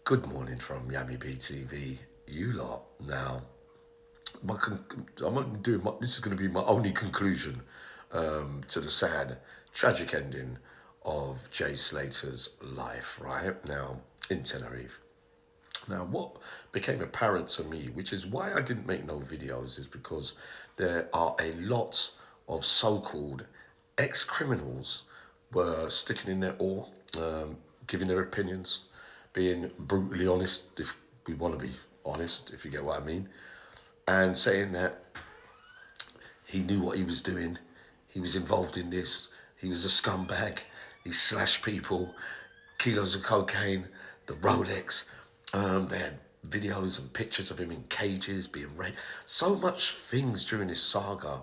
Good morning from Yummy BTV, you lot. Now, I'm doing this is going to be my only conclusion to the sad, tragic ending of Jay Slater's life, right? Now, in Tenerife. Now, what became apparent to me, which is why I didn't make no videos, is because there are a lot of so-called ex-criminals were sticking in their oar, giving their opinions, being brutally honest, if we want to be honest, if you get what I mean, and saying that he knew what he was doing, he was involved in this, he was a scumbag, he slashed people, kilos of cocaine, the Rolex. They had videos and pictures of him in cages being raped. So much things during this saga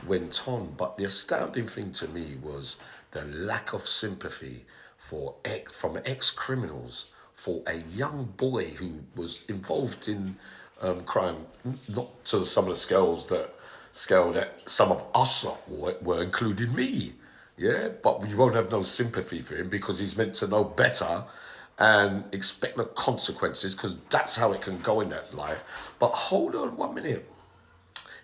went on, but the astounding thing to me was the lack of sympathy from ex-criminals for a young boy who was involved in crime, not to some of the scale that some of us were including me. Yeah, but you won't have no sympathy for him because he's meant to know better and expect the consequences because that's how it can go in that life. But hold on 1 minute.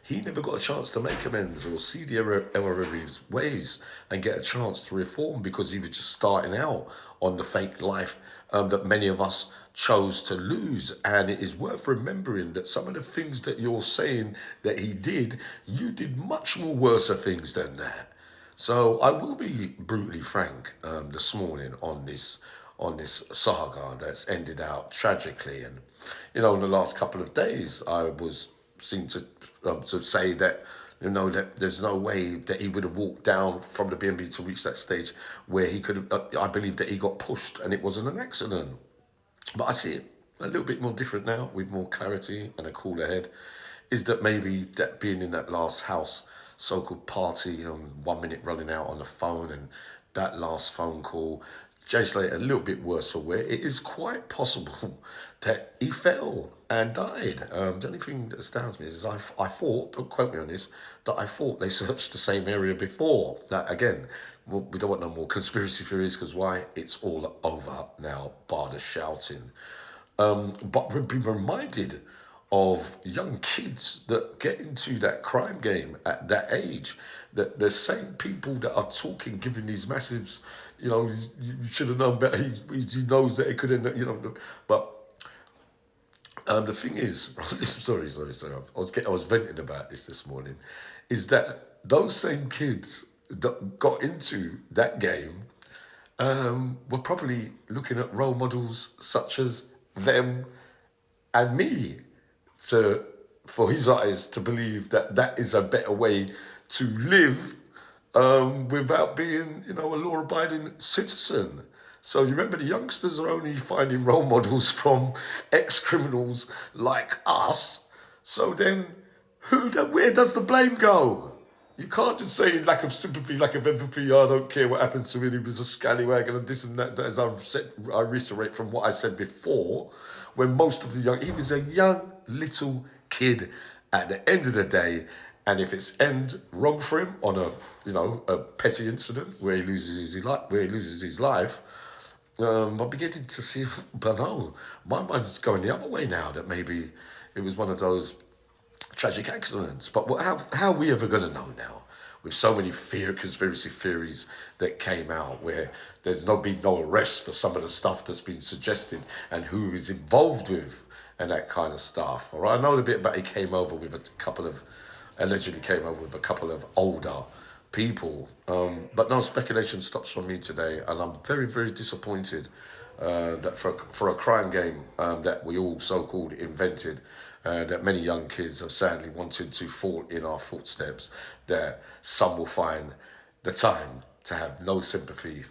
He never got a chance to make amends or see the error of his ways and get a chance to reform because he was just starting out on the fake life that many of us chose to lose. And it is worth remembering that some of the things that you're saying that he did, you did much more worse things than that. So I will be brutally frank this morning on this saga that's ended out tragically. And in the last couple of days, I was seen to say that that there's no way that he would have walked down from the B&B to reach that stage where he could have. I believe that he got pushed and it wasn't an accident. But I see it a little bit more different now with more clarity and a cooler head. Is that maybe that being in that last house so-called party, 1 minute running out on the phone and that last phone call, Jay Slater a little bit worse aware. It is quite possible that he fell and died. The only thing that astounds me is I thought, don't quote me on this, that I thought they searched the same area before. That again, we don't want no more conspiracy theories because why? It's all over now, bar the shouting. But we've been reminded of young kids that get into that crime game at that age. That the same people that are talking, giving these massives, you should have known better. He knows that it could end up, But the thing is, sorry. I was venting about this morning, is that those same kids that got into that game were probably looking at role models such as them and me to for his eyes to believe that that is a better way to live without being, a law-abiding citizen. So you remember the youngsters are only finding role models from ex-criminals like us. So then, where does the blame go? You can't just say lack of sympathy, lack of empathy. I don't care what happens to him. He was a scallywag and this and that. As I've said, I reiterate from what I said before, when most of he was a young little kid at the end of the day. And if it's end wrong for him on a petty incident where he loses his life, I'm beginning to see, but no, my mind's going the other way now. That maybe it was one of those tragic accidents. But how are we ever going to know now? With so many conspiracy theories that came out, where there's been no arrest for some of the stuff that's been suggested and who is involved with and that kind of stuff. All right, I know a bit about allegedly came over with a couple of older people, but no speculation stops from me today, and I'm very, very disappointed that for a crime game that we all so-called invented, that many young kids have sadly wanted to fall in our footsteps, that some will find the time to have no sympathy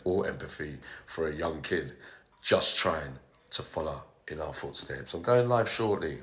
or empathy for a young kid just trying to follow in our footsteps. I'm going live shortly.